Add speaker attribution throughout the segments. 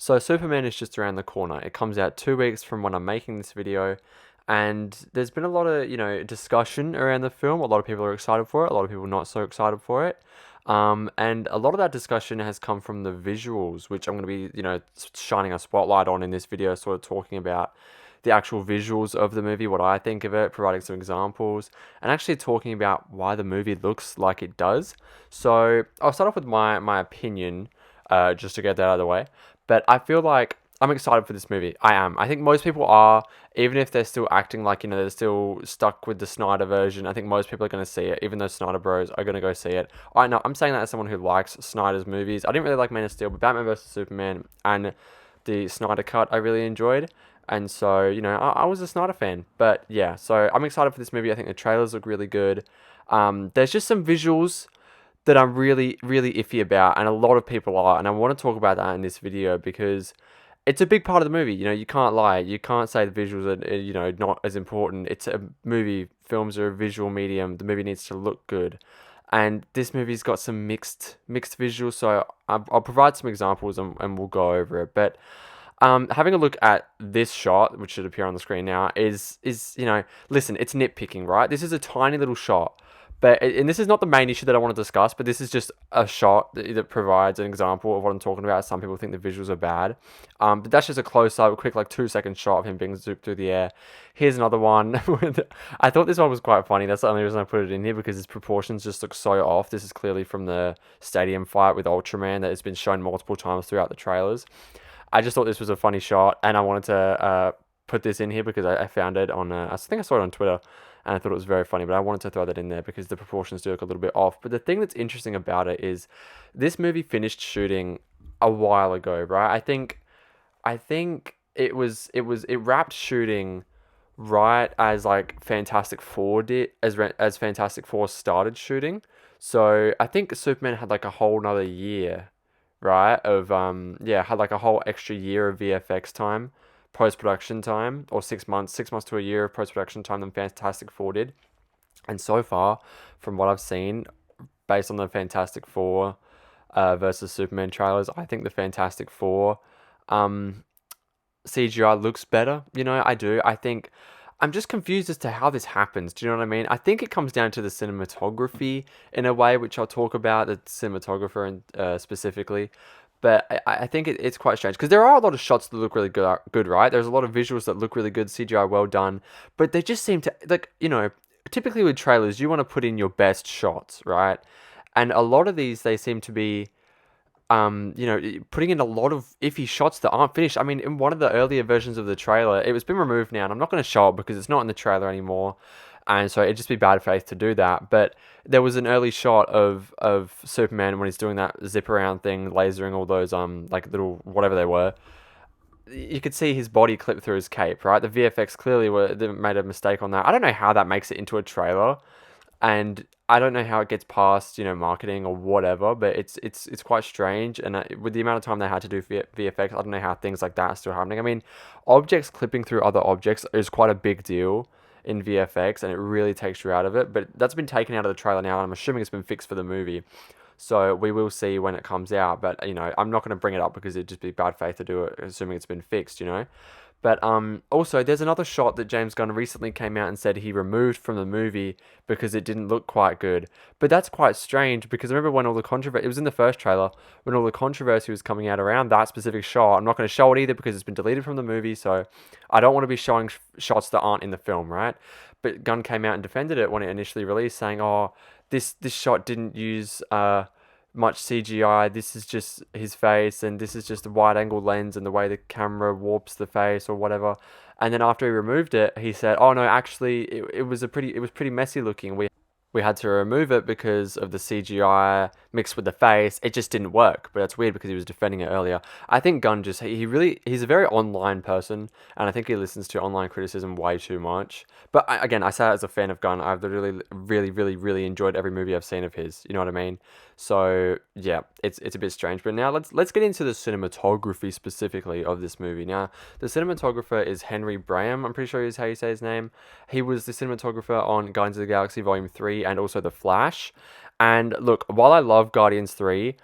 Speaker 1: So Superman is just around the corner. It comes out 2 weeks from when I'm making this video, and there's been a lot of discussion around the film. A lot of people are excited for it. A lot of people not so excited for it. And a lot of that discussion has come from the visuals, which I'm going to be shining a spotlight on in this video, sort of talking about the actual visuals of the movie, what I think of it, providing some examples, and actually talking about why the movie looks like it does. So I'll start off with my opinion, just to get that out of the way. But I feel like I'm excited for this movie. I am. I think most people are, even if they're still acting like, they're still stuck with the Snyder version. I think most people are going to see it, even though Snyder Bros are going to go see it. I know, I'm saying that as someone who likes Snyder's movies. I didn't really like Man of Steel, but Batman vs. Superman and the Snyder Cut I really enjoyed. And so, I was a Snyder fan. But yeah, so I'm excited for this movie. I think the trailers look really good. There's just some visuals that I'm really, really iffy about, and a lot of people are, and I want to talk about that in this video because it's a big part of the movie. You can't lie. You can't say the visuals are, not as important. It's a movie. Films are a visual medium. The movie needs to look good. And this movie's got some mixed visuals, so I'll provide some examples and we'll go over it. But having a look at this shot, which should appear on the screen now, is listen, it's nitpicking, right? This is a tiny little shot, and this is not the main issue that I want to discuss, but this is just a shot that provides an example of what I'm talking about. Some people think the visuals are bad, but that's just a close-up, a quick 2-second shot of him being zooped through the air. Here's another one. I thought this one was quite funny. That's the only reason I put it in here, because his proportions just look so off. This is clearly from the stadium fight with Ultraman that has been shown multiple times throughout the trailers. I just thought this was a funny shot, and I wanted to put this in here because I found it on, I think I saw it on Twitter, and I thought it was very funny, but I wanted to throw that in there because the proportions do look a little bit off. But the thing that's interesting about it is this movie finished shooting a while ago, right? I think it wrapped shooting right as Fantastic Four did, as Fantastic Four started shooting. So I think Superman had a whole nother year, right? Had a whole extra year of VFX time, post production time, or 6 months to a year of post production time than Fantastic Four did. And so far, from what I've seen, based on the Fantastic Four versus Superman trailers, I think the Fantastic Four um, CGI looks better. I do. I think I'm just confused as to how this happens. Do you know what I mean? I think it comes down to the cinematography in a way, which I'll talk about, the cinematographer and specifically. But I think it's quite strange because there are a lot of shots that look really good, right? There's a lot of visuals that look really good, CGI well done, but they just seem to typically with trailers, you want to put in your best shots, right? And a lot of these, they seem to be putting in a lot of iffy shots that aren't finished. I mean, in one of the earlier versions of the trailer, it was been removed now, and I'm not going to show it because it's not in the trailer anymore, and so it'd just be bad faith to do that. But there was an early shot of Superman when he's doing that zip around thing, lasering all those little whatever they were. You could see his body clip through his cape, right? The VFX clearly they made a mistake on that. I don't know how that makes it into a trailer, and I don't know how it gets past marketing or whatever, but it's quite strange. And with the amount of time they had to do VFX, I don't know how things like that are still happening. I mean, objects clipping through other objects is quite a big deal in VFX, and it really takes you out of it. But that's been taken out of the trailer now, and I'm assuming it's been fixed for the movie. So we will see when it comes out. But I'm not going to bring it up because it'd just be bad faith to do it, assuming it's been fixed. But also, there's another shot that James Gunn recently came out and said he removed from the movie because it didn't look quite good. But that's quite strange because I remember when all the controversy, it was in the first trailer, when all the controversy was coming out around that specific shot. I'm not going to show it either because it's been deleted from the movie, so I don't want to be showing shots that aren't in the film, right? But Gunn came out and defended it when it initially released, saying, "Oh, this shot didn't use much CGI. This is just his face, and this is just a wide angle lens and the way the camera warps the face or whatever." And then after he removed it, he said, "Oh no, actually, it was pretty messy looking. We had to remove it because of the CGI mixed with the face. It just didn't work." But that's weird because he was defending it earlier. I think Gunn just he's a very online person, and I think he listens to online criticism way too much. But again, I say that as a fan of Gunn. I've really, really, really, really enjoyed every movie I've seen of his. You know what I mean? So yeah, it's a bit strange. But now let's get into the cinematography specifically of this movie. Now, the cinematographer is Henry Braham. I'm pretty sure is how you say his name. He was the cinematographer on Guardians of the Galaxy Volume 3 and also The Flash. And look, while I love Guardians 3,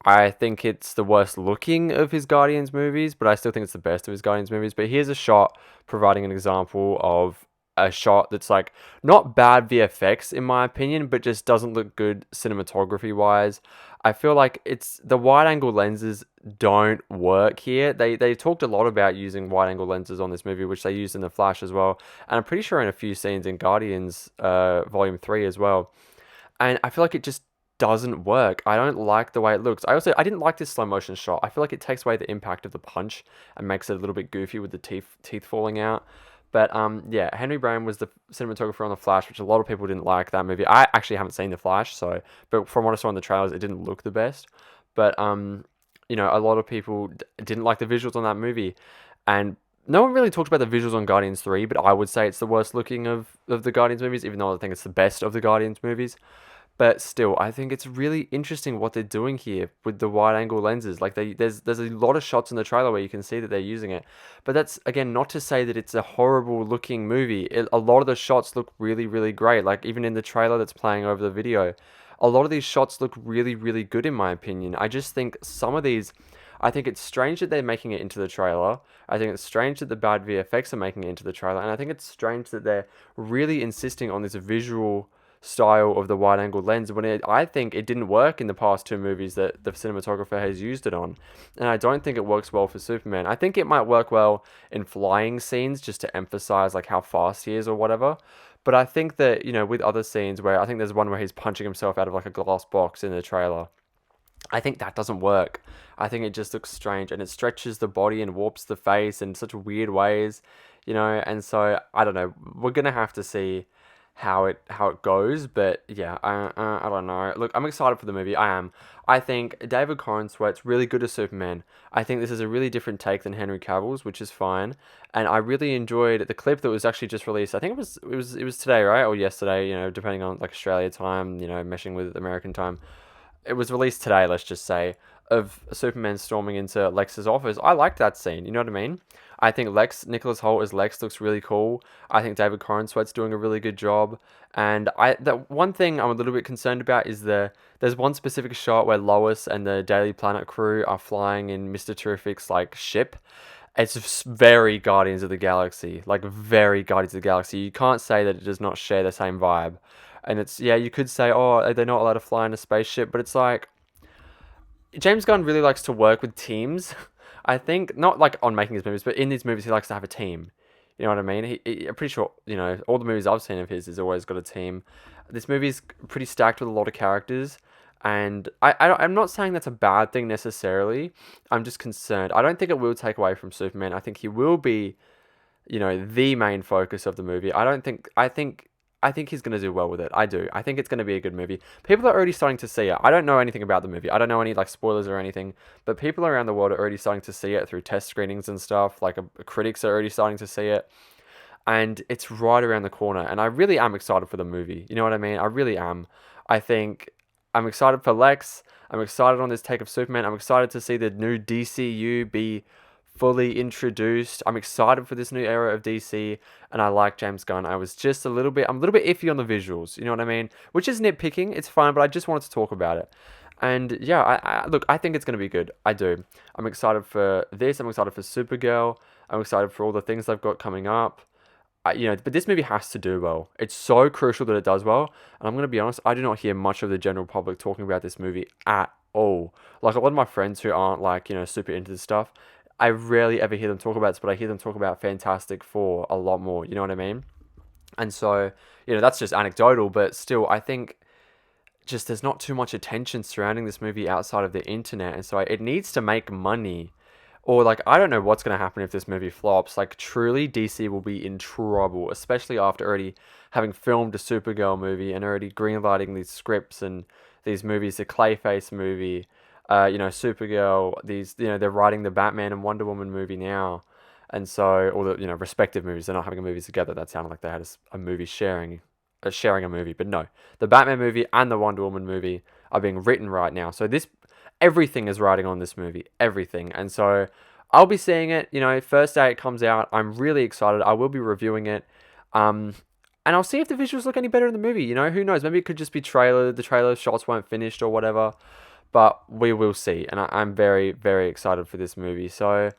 Speaker 1: I think it's the worst looking of his Guardians movies, but I still think it's the best of his Guardians movies. But here's a shot providing an example of a shot that's like not bad VFX in my opinion, but just doesn't look good cinematography wise. I feel like it's the wide angle lenses don't work here. They talked a lot about using wide angle lenses on this movie, which they used in The Flash as well, and I'm pretty sure in a few scenes in Guardians Volume 3 as well. And I feel like it just doesn't work. I don't like the way it looks. I didn't like this slow motion shot. I feel like it takes away the impact of the punch and makes it a little bit goofy with the teeth falling out. But yeah, Henry Brand was the cinematographer on The Flash, which a lot of people didn't like that movie. I actually haven't seen The Flash, so but from what I saw in the trailers, it didn't look the best. But a lot of people didn't like the visuals on that movie, and no one really talked about the visuals on Guardians 3, but I would say it's the worst looking of the Guardians movies, even though I think it's the best of the Guardians movies. But still, I think it's really interesting what they're doing here with the wide angle lenses. Like there's a lot of shots in the trailer where you can see that they're using it. But that's again not to say that it's a horrible looking movie. A lot of the shots look really really great. Like even in the trailer that's playing over the video, a lot of these shots look really really good in my opinion. I just think some of these. I think it's strange that they're making it into the trailer. I think it's strange that the bad VFX are making it into the trailer. And I think it's strange that they're really insisting on this visual style of the wide angle lens when I think it didn't work in the past two movies that the cinematographer has used it on. And I don't think it works well for Superman. I think it might work well in flying scenes just to emphasize like how fast he is or whatever. But I think that, with other scenes where I think there's one where he's punching himself out of like a glass box in the trailer. I think that doesn't work. I think it just looks strange and it stretches the body and warps the face in such weird ways, and so I don't know. We're gonna have to see how it goes, but yeah, I don't know. Look, I'm excited for the movie. I am. I think David Corenswet's really good as Superman. I think this is a really different take than Henry Cavill's, which is fine. And I really enjoyed the clip that was actually just released. I think it was today, right, or yesterday, depending on like Australia time, meshing with American time. It was released today, let's just say, of Superman storming into Lex's office. I liked that scene. You know what I mean? I think Nicholas Hoult as Lex looks really cool. I think David Corenswet's doing a really good job. And the one thing I'm a little bit concerned about is there's one specific shot where Lois and the Daily Planet crew are flying in Mr. Terrific's like ship. It's very Guardians of the Galaxy, like very Guardians of the Galaxy. You can't say that it does not share the same vibe. And it's, yeah, you could say, oh, they're not allowed to fly in a spaceship, but it's like James Gunn really likes to work with teams. I think not like on making his movies, but in these movies he likes to have a team. You know what I mean? I'm pretty sure all the movies I've seen of his has always got a team. This movie's pretty stacked with a lot of characters, and I'm not saying that's a bad thing necessarily. I'm just concerned. I don't think it will take away from Superman. I think he will be, the main focus of the movie. I think he's going to do well with it. I do. I think it's going to be a good movie. People are already starting to see it. I don't know anything about the movie. I don't know any like spoilers or anything, but people around the world are already starting to see it through test screenings and stuff. Like critics are already starting to see it, and it's right around the corner. And I really am excited for the movie. You know what I mean? I really am. I think I'm excited for Lex. I'm excited on this take of Superman. I'm excited to see the new DCU be fully introduced. I'm excited for this new era of DC, and I like James Gunn. I'm a little bit iffy on the visuals, you know what I mean? Which is nitpicking, it's fine, but I just wanted to talk about it. And yeah, look, I think it's going to be good. I do. I'm excited for this. I'm excited for Supergirl. I'm excited for all the things they've got coming up. But this movie has to do well. It's so crucial that it does well. And I'm going to be honest, I do not hear much of the general public talking about this movie at all. Like a lot of my friends who aren't like, super into this stuff, I rarely ever hear them talk about this, but I hear them talk about Fantastic Four a lot more. You know what I mean? And so, that's just anecdotal, but still, I think just there's not too much attention surrounding this movie outside of the internet. And so it needs to make money. Or, like, I don't know what's going to happen if this movie flops. Like, truly, DC will be in trouble, especially after already having filmed a Supergirl movie and already greenlighting these scripts and these movies, the Clayface movie, Supergirl, they're writing the Batman and Wonder Woman movie now. And so, or the, respective movies, they're not having a movie together. That sounded like they had a movie sharing a movie. But no, the Batman movie and the Wonder Woman movie are being written right now. So everything is riding on this movie, everything. And so I'll be seeing it, first day it comes out. I'm really excited. I will be reviewing it. And I'll see if the visuals look any better in the movie. Who knows? Maybe it could just be the trailer shots weren't finished or whatever. but we will see. And I'm very, very excited for this movie. So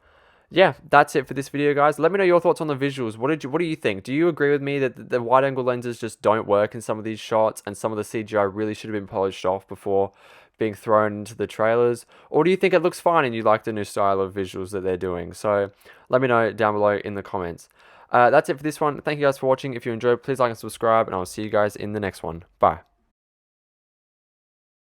Speaker 1: yeah, that's it for this video, guys. Let me know your thoughts on the visuals. What do you think? Do you agree with me that the wide angle lenses just don't work in some of these shots, and some of the CGI really should have been polished off before being thrown into the trailers? Or do you think it looks fine and you like the new style of visuals that they're doing? So let me know down below in the comments. That's it for this one. Thank you guys for watching. If you enjoyed, please like and subscribe, and I'll see you guys in the next one. Bye.